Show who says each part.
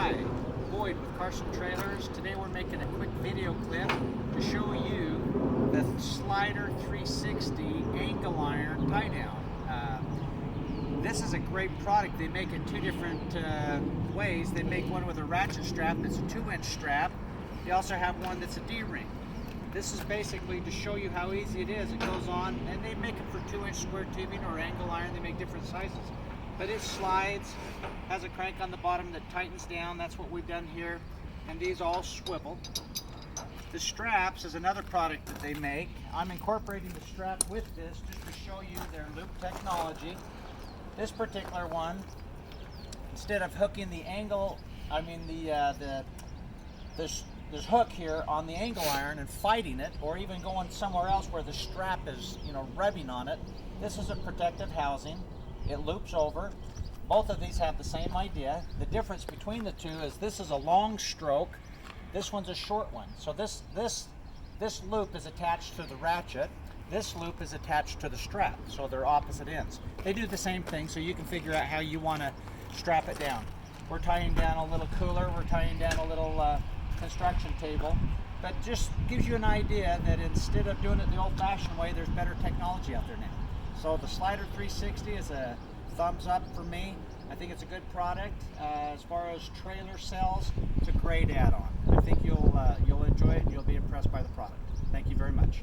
Speaker 1: Hi, Boyd with Carson Trailers. Today we're making a quick video clip to show you the Slider 360 angle iron tie down. This is a great product. They make it two different ways. They make one with a ratchet strap that's a 2-inch strap. They also have one that's a D-ring. This is basically to show you how easy it is. It goes on, and they make it for 2-inch square tubing or angle iron. They make different sizes. But it slides, has a crank on the bottom that tightens down. That's what we've done here. And these all swivel. The straps is another product that they make. I'm incorporating the strap with this just to show you their loop technology. This particular one, instead of hooking the angle, this hook here on the angle iron and fighting it, or even going somewhere else where the strap is, rubbing on it, this is a protective housing. It loops over. Both of these have the same idea. The difference between the two is this is a long stroke, this one's a short one. So this loop is attached to the ratchet, this loop is attached to the strap, so they're opposite ends. They do the same thing, so you can figure out how you want to strap it down. We're tying down a little cooler, we're tying down a little construction table, but just gives you an idea that instead of doing it the old-fashioned way, there's better technology out there now. So the Slider 360 is a thumbs up for me. I think it's a good product. As far as trailer sales, it's a great add-on. I think you'll enjoy it and you'll be impressed by the product. Thank you very much.